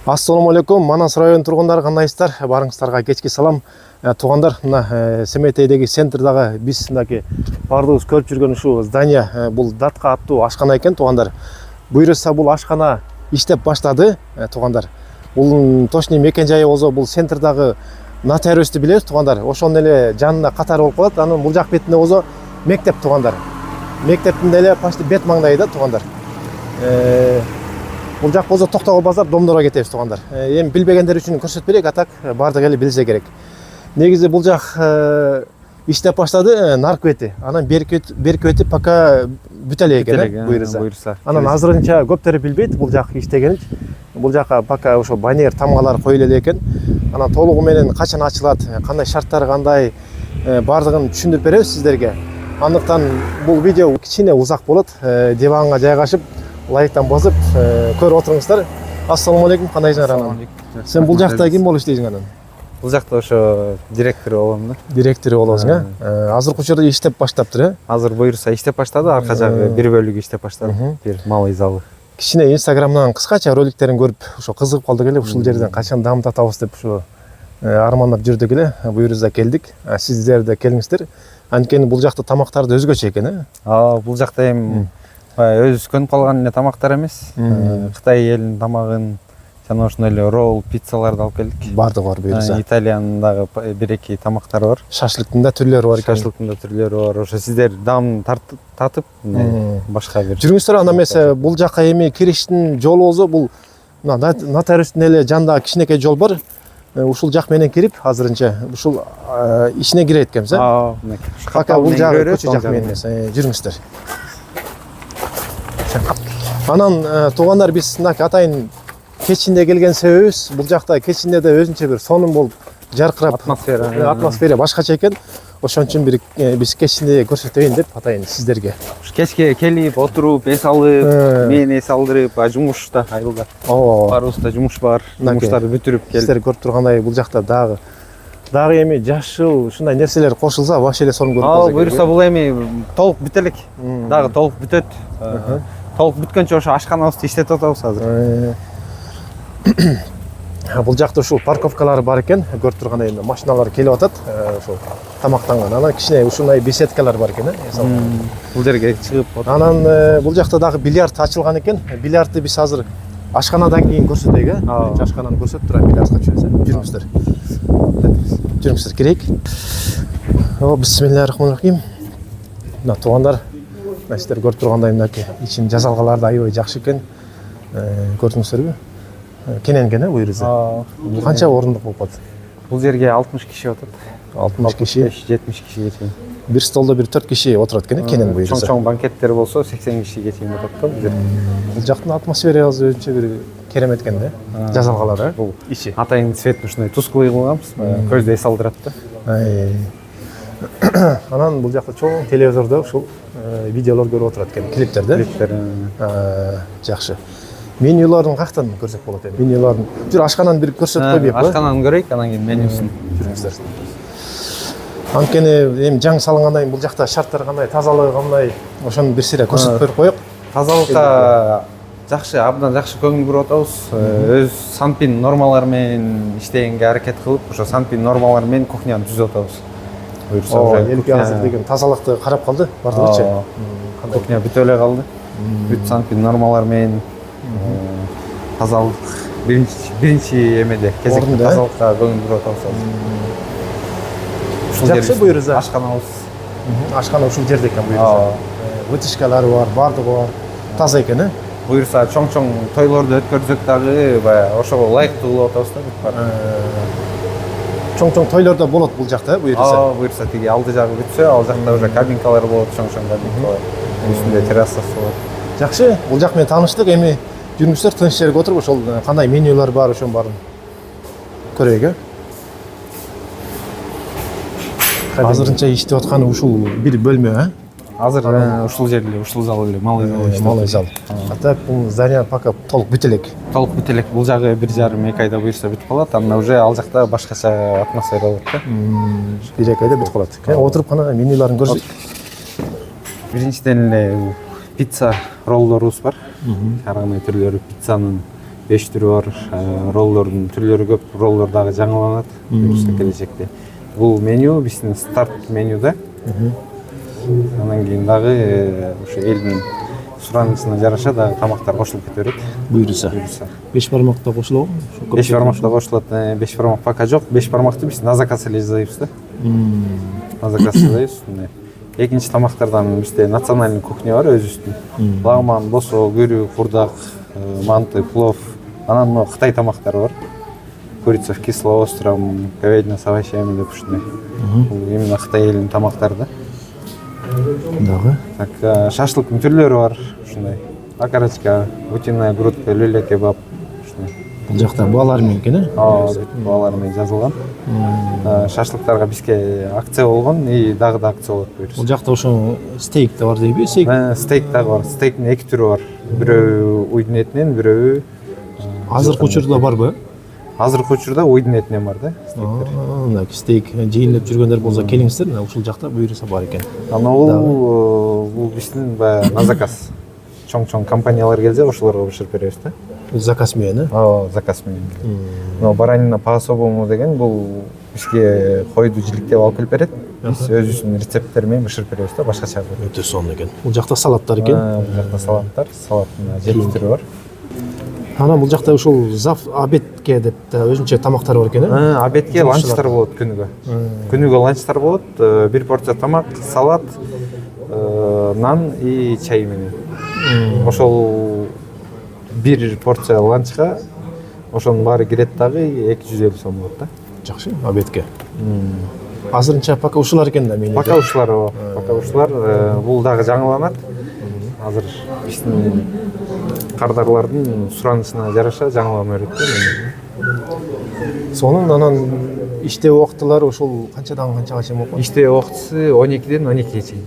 Ассаламу алейкум, Манас район тургундары кандайсыздар? Барыңыздарга кечки салам. Туугандар, мына Семетейдеги центрдагы биз мынакей бардыгыбыз көрүп жүргөн ушул здание бул Датка аттуу ашкана экен, туугандар. Буйрса бул ашкана иштеп баштады, туугандар. Бул точный мекен жайы болсо бул центрдагы нотариусту билебиз, туугандар. Ошонун эле жанында катар болуп калат. Анын бул жак бетинде болсо мектеп, туугандар. Мектептин эле почти бет маңдайда, туугандар. Бул жак болсо Токтогул базар домдорго кетебиз, туугандар. Эми билбегендер үчүн көрсөтүп берейик, атак бардык эле билсе керек. Негизи бул жак иштеп баштады, нарк бети. Анан берки бети пока бүтө эле экен, буйрса. Анан азырынча көптөрү билбейт бул жак иштегенин. Бул жака пока ошо баннер, тамгалар коюлу эле экен. Анан толугу менен качан ачылат, кандай шарттар кандай, бардыгын түшүндүрүп беребиз сиздерге. Андыктан бул видео кичине узак болот. Диванга жайгашып, лайктан басып көрүп отуруңуздар. Ассаламу алейкум, кандайсыңар анан? Сен бул жакта ким болуп иштейсиң анан? Бул жакта ошо директор болом да. Директор болосуң, Азыркы учурда иштеп баштаптыр, Азыр буйрса иштеп баштады, арка жагы бир бөлүгү иштеп баштады. Бир малый залы. Кичине Инстаграмдан кыскача роликтерин көрүп, ошо кызыгып калдык эле, ушул жерден качан дамытабыз деп ошо армандап жүрдүк эле. Буйрса келдик. Сиздер да келиңиздер. Анткени бул жакта тамактарды өзгөчө экен, Бул жакта эми өзүбүз көнүп калган эле тамактар эмес. Кытай элинин тамагын жана ошондой эле ролл, пиццаларды алып келдик. Бардыгы бар буйрса. Италиянын дагы бир-эки тамактары бар. Шашлыктын да түрлөрү бар экен. Шашлыктын да түрлөрү бар. Ошо сиздер дам татып, башка бир. Жүрүңүздөр, анда эмесе бул жака эми кириштин жолу болсо бул нотариустун эле жанында кичинекей жол бар. Ушул жак менен кирип, азырынча ушул ичине кире эткенбиз, Пока бул жагы көчө жак менен эмес. Жүрүңүздөр. Анан туугандар, биз мынакей атайын кечинде келген себебибиз, бул жакта кечинде да өзүнчө бир сонун болуп жаркырап, атмосфера башкача экен. Ошон үчүн биз кечинде көрсөтөйүн деп атайын сиздерге. Кечке келип отуруп, эс алып, мен эс алдырып, жумушта айылда. Барыбызда жумуш бар. Жумуштарды бүтүрүп келип. Сиздер көрүп тургандай бул жакта дагы эми жашыл ушундай нерселер кошулса, вообще эле сонун көрүп калса. Буйрса бул эми толук бүтө элек. Дагы толук бүтөт. Толук бүткөнчө ошо ашканабызды иштетип атабыз азыр. Бул жакта ушул парковкалар бар экен, көрүп тургандай машиналар келип атат, ошол тамактанган. Анан кичине ушундай беседкалар бар экен, бул жерге чыгып. Анан бул жакта дагы бильярд ачылган экен. Бильярдты биз азыр ашканадан кийин көрсөтөйүк, Ашкананы көрсөтүп турам, бильярдка түшөбүз. Жүрүңүздөр, кирейик. Бисмиллахиррахманиррахим. Мына туугандар, сиздер көрүп тургандай мынакей ичин жасалгалар да аябай жакшы экен. Көрдүңүздөрбү? Кененген, буйрса. Бул канча орундук болуп калат? Бул жерге 60 киши отурат. 60 киши, 70 кишиге чейин. Бир столдо бир 4 киши отурат экен, кенен буйрса. Чоң банкеттер болсо 80 кишиге чейин отурат да бул жер. Бул жактын атмосферасы өзүнчө бир керемет экен да. Жасалгалар, бул ичи. Атайын цветин ушундай тусклый кылганбыз, көздү эс алдырат да. Анан бул жакта чоң телевизордо ушул видеолор көрүп отурат экен, клиптер да. Жакшы. Менюларын каяктан көрсөк болот эми? Менюларын. Жүр, ашкананы бир көрсөтүп коеюк, Ашкананы көрөйүк, анан кийин менюсун. Жүрүңүздөр. Анткени эми жаңы салынгандан кийин бул жакта шарттар кандай, тазалыгы кандай, ошону бир сире көрсөтүп берип коелук. Тазалыкка жакшы, абдан жакшы көңүл буруп атабыз. Өз санпин нормалары менен иштегенге аракет кылып, ошо санпин нормалары менен кухняны түзүп атабыз. Элки азыр деген тазалыкты карап калды, бардыгычы. Кухня бүтө эле калды. Бүт санпин нормалары менен тазалык биринчи эмеде, кезекте тазалыкка көңүл буруп атабыз. Жакшы буйрса. Ашканабыз. Ашкана ушул жерде экен буйрса. Вытяжкалары бар, бардыгы бар. Таза экен, Буйрса чоң-чоң тойлорду өткөрсөк дагы баягы ошого ылайыктуу кылып атабыз да бүт бар. Чоң-чоң тойлордо болот бул жакта, буйрса. Буйрса тиги алды жагы бүтсө, ал жакта уже кабинкалар болот, чоң-чоң кабинкалар. Үстүндө террасасы болот. Жакшы, бул жак менен тааныштык. Эми жүрүңүздөр, тыныч жерге отуруп, ошол кандай менюлар бар, ошонун баарын көрөйүк, Азырынча иштеп атканы ушул бир бөлмө, Азыр ушул жерде, ушул зал эле, малый зал. Так, бул здание пока толук бүтө элек. Толук бүтө элек. Бул жагы 1,5-2 айда буйрса бүтүп калат. Анда уже ал жакта башкача атмосфера болот да. 1-2 айда бүтүп калат. Отуруп кана менюларын көрсөйүк. Биринчиден эле пицца роллорубуз бар. Ар кандай түрлөрү пиццанын 5 түрү бар. Роллордун түрлөрү көп, роллор дагы жаңыланат буюрса келечекте. Бул меню биздин старт меню да. Андан кийин дагы ошо элдин суранычына жараша дагы тамактар кошулуп кете берет. Буюрса. 5 бармак да кошулабы? 5 бармак да кошулат. 5 бармак пока жок. 5 бармакты биз на заказ эле жасайбыз да. На заказ жасайбыз. Экинчи тамактардан бизде национальный кухня бар өзүбүздүн. Лагман, босо, күрү, курдак, манты, плов. Анан Кытай тамактары бар. Курица в кисло-остром, говядина с овощами деп ушундай. Бул именно Кытай элинин тамактары да. Дагы. Так, шашлыктын түрлөрү бар ушундай. Окорочка, утиная грудка, люля кебаб ушундай. Бул жакта балалар менен экен, Балалар менен жазылган. Шашлыктарга бизге акция болгон, и дагы да акция болот Бул буюрса. жакта ошо стейк да бар дейби? Стейк дагы бар. Стейктин 2 түрү бар. Бирөө уйдун этинен, бирөө Азыркы учурда барбы? азыркы учурда уйдун этинен бар да. Мына стейк жыйылып жүргөндөр болсо келиңиздер, мына ушул жакта буюрса бар экен. Анан бул биздин баягы на заказ. Чоң компаниялар келсе, ошолорго бышырып беребиз да. Заказ менен, Заказ менен. Но баранина по особому деген бул бизге койду жиликтеп алып келип берет. Биз өзүбүздүн рецепттер менен бышырып беребиз да, башкача. өтө сонун экен. Бул жакта салаттар экен. Бул жакта салаттын 7 түрү бар. Анан бул жакта ушул обедке деп өзүнчө тамактар бар экен, Обедке ланчтар болот күнүгө. Күнүгө ланчтар болот, 1 порция тамак, салат, нан и чай менен. Ошол 1 порция ланчка ошонун баары кирет дагы 250 сом болот да. Жакшы, обедке. Азырынча пока ушулар экен да меню. Пока ушулар, бул дагы жаңыланат. Азыр биздин кардарлардын суранычына жараша жаңылана берет да. Сонун анан иштөө убактылары ошол канчадан канчага чейин болот? Иштөө убактысы 12ден 12ге чейин.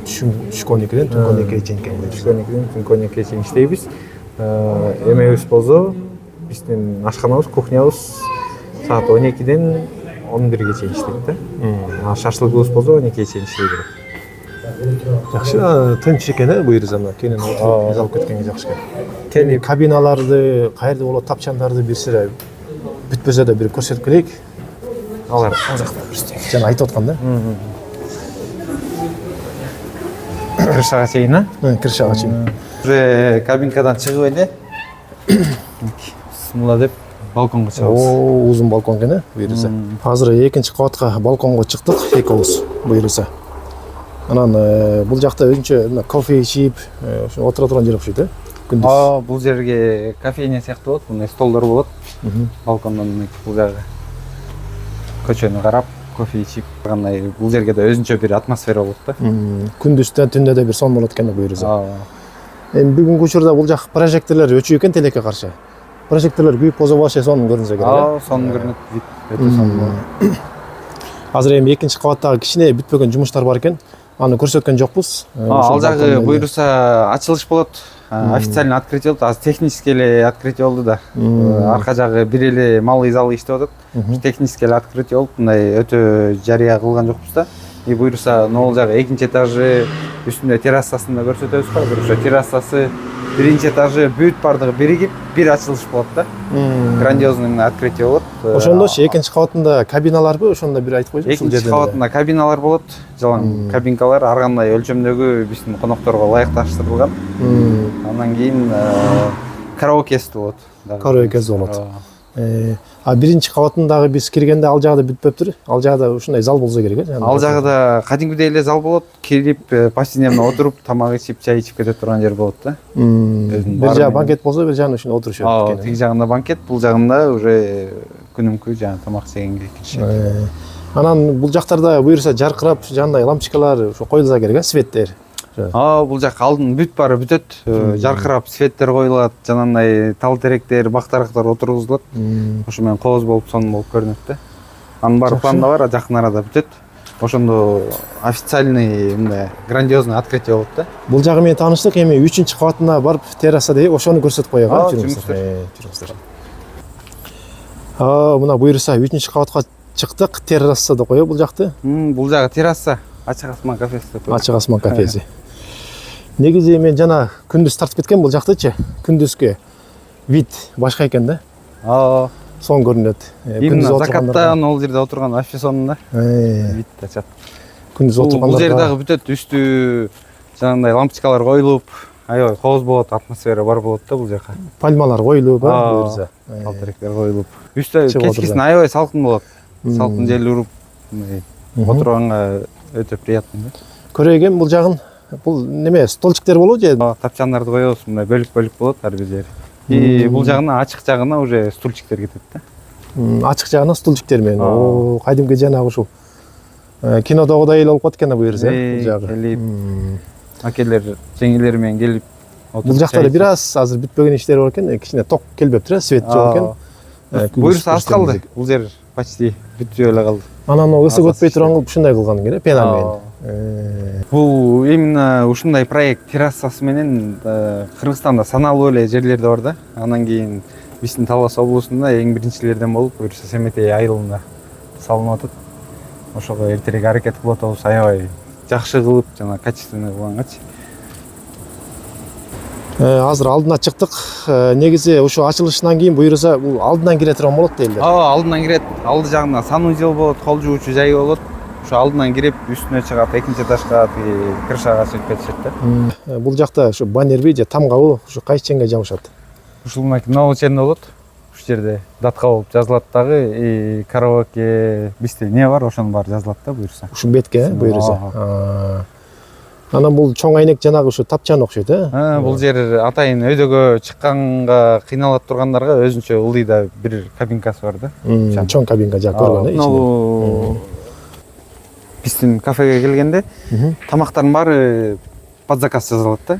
Түшкү 12ден түнкү 12ге чейин экен. Түшкү 12ден түнкү 12ге чейин иштейбиз. Эмебиз болсо биздин ашканабыз, кухнябыз саат 12ден 11ге чейин иштейт да. Шашлыгыбыз болсо 12ге чейин иштей берет. Жакшы, тынч экен, буюрса мына кенен биз алып кеткенге жакшы экен. Кабиналарды, каерде болот, тапчандарды бир сыра бүтпөсө да бир көрсөтүп келейик. Алар ал жакта бирстек. Жана айтып аткан да. Крышага чейин, Крышага чейин. Уже кабинкадан чыгып эле бисмилла деп балконго чыгабыз. Узун балкон экен, буюрса. Азыр экинчи кабатка балконго чыктык, экөөбүз буюрса. Анан бул жакта өзүнчө кофе ичип, ошо отура турган жер окшойт, күндүз. Бул жерге кофейня сыяктуу болот, мындай столдор болот. Балкондон бул жагы көчөнү карап, кофе ичип кандай бул жерге да өзүнчө бир атмосфера болот да. Күндүздө түндө да бир сон болот экен буюрса. Эми бүгүнкү учурда бул жак прожекторлор өчүү экен телекке каршы. Прожекторлор күйүп болсо вообще сонун көрүнсө керек. Сонун көрүнөт, өтө сонун. Азыр эми экинчи кабаттагы кичине бүтпөгөн жумуштар бар экен. Аны көрсөткөн жокпуз. Ал жагы буюрса ачылыш болот. Официальный открытие болот. Азыр технический эле открытие болду да. Арка жагы бир эле малый зал иштеп атат. Технический эле открытие болуп, мындай өтө жарыя кылган жокпуз да. И буюрса могул жагы экинчи этажы үстүндө террасасын да көрсөтөбүз ба. Ошо террасасы биринчи этажы бүт бардыгы биригип бир ачылыш болот да. Грандиозный открытие болот. Ошондочу экинчи кабатында кабиналарбы? Ошондо бир айтып койчу. Экинчи кабатында кабиналар болот. Жалаң кабинкалар ар кандай өлчөмдөгү биздин конокторго ылайыкташтырылган. Андан кийин караокеси болот. Караокеси болот. Биринчи кабатындагы биз киргенде ал жагы да бүтпөптүр. Ал жагы ушундай зал болсо керек, Ал жагы да кадимгидей эле зал болот. Кирип повседневно отуруп, тамак ичип, чай ичип кете турган жер болот да. Бир жагы банкет болсо, бир жагында ушундай отурушат. Тиги жагында банкет, бул жагында уже күнүмкү жана тамак жегенге киришет. Анан бул жактарда буюрса жаркырап, жандай лампочкалар ошо коюлса керек, светтер. Бул жак алдын бүт баары бүтөт. Жаркырап светтер коюлат, жанагындай тал теректер, бактарактар отургузулат. Ошо менен кооз болуп, сонун болуп көрүнөт да. Анын баары планда бар, жакын арада бүтөт. Ошондо официальный мындай грандиозный открытие болот да. Бул жагы менен тааныштык, эми 3-чү кабатына барып терраса дейби, ошону көрсөтүп коёк, жүрүңүздөр. Мына буюрса 3-чү кабатка чыктык, терраса деп коёбу бул жакты. Бул жагы терраса, ачык асман кафеси деп коёбу. Ачык асман кафеси. Негизи мен жана күндүз тартып кеткен бул жактычы, күндүзгө. вид башка экен да. Сон көрүнөт. Именно закаттан ол жерде отурган вообще сонун да. Вид ачат. Күндүз отурганда. Бул жер дагы бүтөт, үстү жанагындай лампочкалар коюлуп, аябай кооз болот, атмосфера бар болот да бул жака. Пальмалар коюлуп, буюрса. Балтеректер коюлуп. Үстү кечкисин аябай салкын болот. Салкын жел уруп, отурганга өтө приятный да. Көрөгөн бул жагын, бул неме, столчиктер болобу же? Тапчандарды коебуз, мындай бөлүк-бөлүк болот ар бир жери. И бул жагына, ачык жагына уже стульчиктер кетет да. Ачык жагына стульчиктер менен. О, кайдымкы жанагы ушул кинодогудай эле болуп калат экен бул жагы. Акелер, жеңелери менен келип отуруп. Бул жакта бир аз азыр бүтпөгөн иштер бар экен, кичине ток келбептир, свет жок экен. Буюрса аз калды. Бул жер почти бүтүп эле калды. Анан ысык өтпөй турган кылып ушундай кылган керек, пена менен. Бул именно ушундай проект террасасы менен Кыргызстанда саналуу эле жерлерде бар да. Анан кийин биздин Талас облусунда эң биринчилерден болуп, буюрса Семетей айылында салынып атат. Ошого эртерээк аракет кылып атабыз, аябай жакшы кылып, жана качественный кылгангачы. Азыр алдына чыктык. Негизи ушу ачылышынан кийин буюрса бул алдынан кире турган болот дейлер. Алдынан кирет. Алды жагында санузел болот, кол жуучу жай болот. Ошо алдынан кирип, үстүнө чыгат, экинчи этажга, крышага чыгып кетишет да. Бул жакта ушу баннерби же тамгабы ушу кайсы ченге жабышат? Ушул новый чен болот. Ушул жерде датка болуп жазылат дагы, караоке, бизде эмне бар, ошонун баары жазылат да буюрса. Ушул бетке, буюрса. Анан бул чоң айнек жанагы ушу тапчан окшойт, Бул жер атайын өйдөгө чыкканга кыйналат тургандарга өзүнчө ылдыйда бир кабинкасы бар да. Чоң кабинка жак көргөн ичинде. Биздин кафеге келгенде тамактардын баары под заказ жазылат да.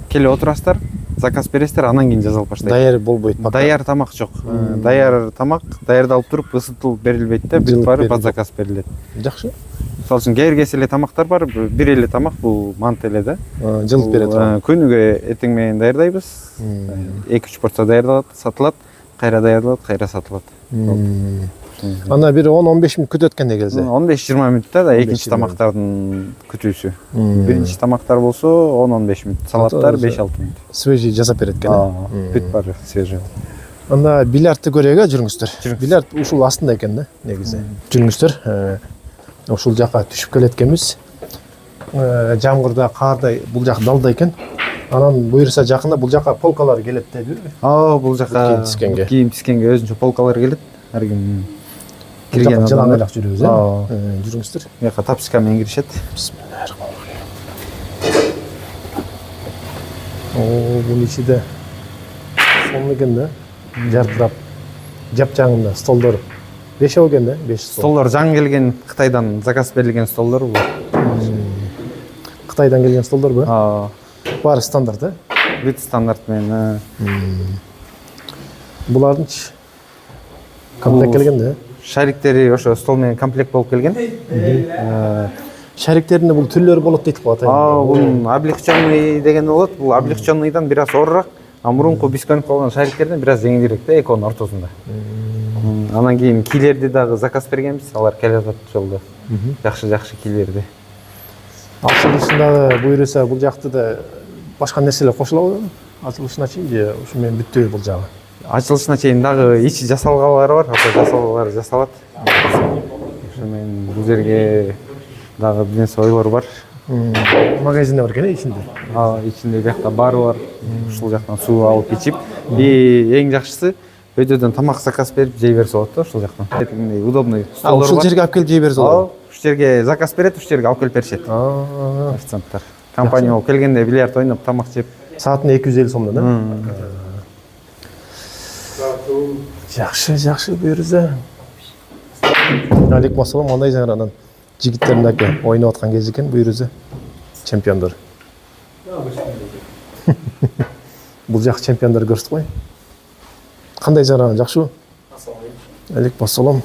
Келип отурасыздар, заказ бересиздер, анан кийин жазылып баштайт. Даяр болбойт. Даяр тамак жок. Даяр тамак даярдалып туруп ысытылып берилбейт да, бүт баары под заказ берилет. Жакшы. Мисалы үчүн кээ бир эле тамактар бар, бир эле тамак бул мант эле да. Жылып берет. Күнүгө эртең менен даярдайбыз. 2-3 порция даярдалат, сатылат, кайра даярдалат, кайра сатылат. Анда бир 10-15 мүнөт күтөт экен келсе. 15-20 мүнөттө да экинчи тамактардын күтүүсү. Биринчи тамактар болсо 10-15 мүнөт, салаттар 5-6 мүнөт. Свежий жасап берет экен. Бүт баары свежий. Анда бильярдты көрөйгө жүрүңүздөр. Бильярд ушул астында экен да, негизи. Жүрүңүздөр. Ушул жака түшүп келет экенбиз. Жамгырда, каарда бул жак далда экен. Анан буюрса жакында бул жака полкалар келет дедиби? Бул жака кийим тискенге өзүнчө полкалар келет. Ар ким кирген жылан эле жүрөбүз, жүрүңүздөр. Буяка тапчка менен киришет. Бул ичиде сонун экен да. Жаркырап, жапжаңында столдор. 5 экен да, 5 стол. Столдор жаңы келген, Кытайдан заказ берилген столдор бул. Кытайдан келген столдорбу? Баары стандарт, Бүт стандарт менен. Булардынчы комплект келген да? Шариктери ошо стол менен комплект болуп келген. Шариктеринде бул түрлөрү болот дейт го атайын. Бул облегченный деген болот. Бул облегченныйдан бир аз орурак, мурунку биз көнүп калган шариктерден бир аз жеңилирээк да, экөөнүн ортосунда. Анан кийин кийлерди дагы заказ бергенбиз, алар келе жатат жолдо. Жакшы кийлерди. Ачылышында буюрса бул жакты да башка нерселер кошулабы? Ачылышына чейин же ушу менен бүттү бул жагы? Ачылышына чейин дагы ичи жасалгалары бар, жасалгалар жасалат. Ошо менен бул жерге дагы бир нерсе ойлор бар. Магазин бар экен ичинде. Ичинде биякта бары бар. Ушул жактан суу алып ичип, эң жакшысы өйдөдөн тамак заказ берип жей берсе болот да, ушул жактан. Удобный столдор бар. Ушул жерге алып келип жей берсе болот. Ушул жерге заказ берет, ушул жерге алып келип беришет. Официанттар. Компания болуп келгенде бильярд ойноп, тамак жеп. Саатына 250 сомдон, да? Жакшы буюрса. Алейкум ассалам, кандай жаңадан жигиттердин аке ойноп аткан кез экен буюрса. Чемпиондор. Бул жак чемпиондор көрсөт кой. Кандай жаран жакшыбы? Алейкум ассалам.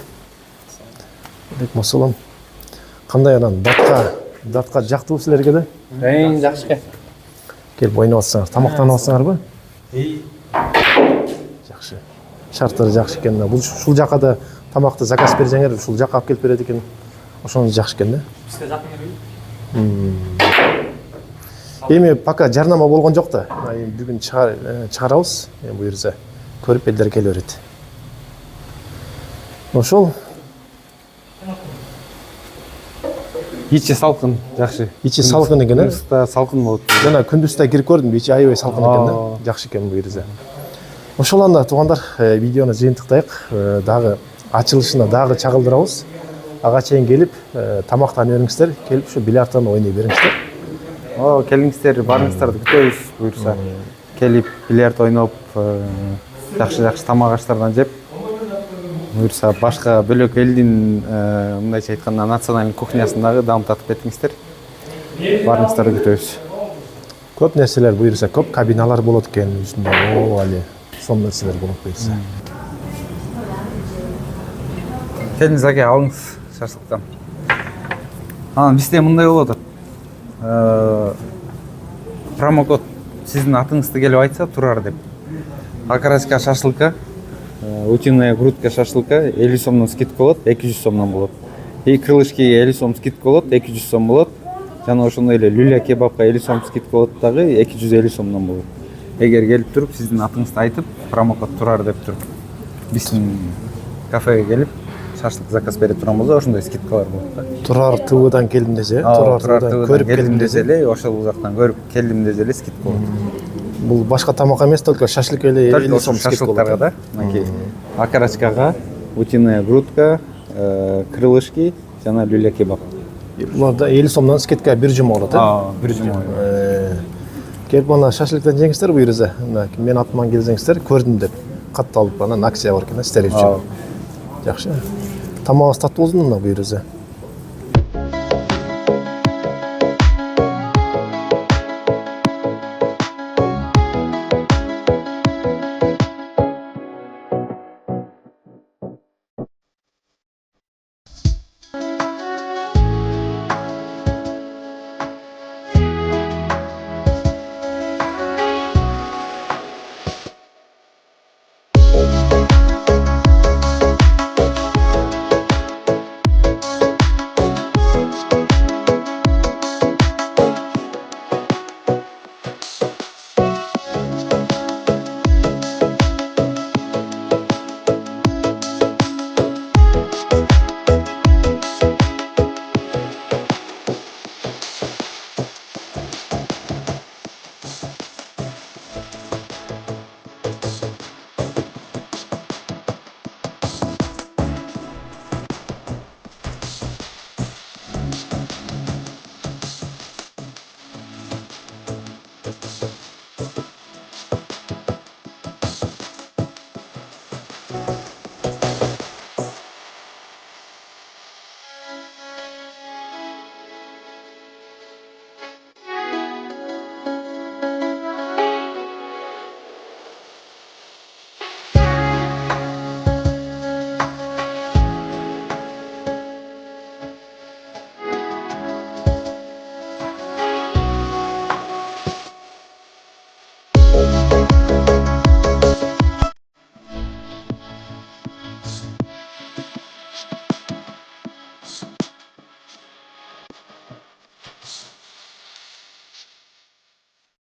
Алейкум ассалам. Кандай анан датка жактыбы силерге да? Эң жакшы экен. Келип ойноп атсаңар, тамактанып атсаңарбы? Жакшы. Шарттары жакшы экен. Бул ушул жака да тамакты заказ берсеңер, ушул жака алып келип берет экен. Ошону жакшы экен да. Бизге жакын Эми пока жарнама болгон жок да. Бүгүн чыгарабыз, буюрса. көрүп элдер келе берет. Ошол ичи салкын, жакшы. ичи салкын экен, э? Кыста салкын болот. Жана күндүз да кирип көрдүм, ичи аябай салкын экен да. Жакшы экен бул эреже. Ошол анда туугандар, видеону жыйынтыктайык. Дагы ачылышына дагы чагылдырабыз. Ага чейин келип, тамактанып бериңиздер, келип ушу бильярдтан ойной бериңиздер. Келиңиздер, барыңыздарды күтөбүз буюрса. Келип бильярд ойноп, жакшы тамак аштардан жеп, буюрса башка бөлөк элдин мындайча айтканда национальный кухнясын дагы дамытып кетиңиздер. Барыңыздарды күтөбүз. Көп нерселер буюрса, көп кабиналар болот экен үстүндө. Али, ошол нерселер болот буюрса. Келиңиз аке, алыңыз шашлыктан. Анан бизде мындай болот атат. Промокод сиздин атыңызды келип айтса турар деп. Окорочка шашлыка, утиная грудка шашлыка 50 сомдон скидка болот, 200 сомдон болот. И крылышкиге 50 сом скидка болот, 200 сом болот. Жана ошондой эле люля кебабка 50 сом скидка болот дагы 250 сомдон болот. Эгер келип туруп сиздин атыңызды айтып, промокод турар деп туруп биздин кафеге келип шашлык заказ бере турган болсо ошондой скидкалар болот да. Турар ТВдан келдим десе, Турар ТВдан көрүп келдим десе эле, ошол жактан көрүп келдим десе эле скидка болот. Бул башка тамакка эмес, только шашлык эле 50 сом скидка болот. Шашлыктарга да. Мынакей окорочкага, утиная грудка, крылышки жана люля кебаб. Буларда 50 сомдон скидка бир жума болот, Бир жума. Келип ана шашлыктан жеңиңиздер буюрса, мына мен атыман келсеңиздер, көрдүм деп катталып анан акция бар экен, сиздер үчүн. Жакшы. Тамагыбыз таттуу болсун мына буюрса.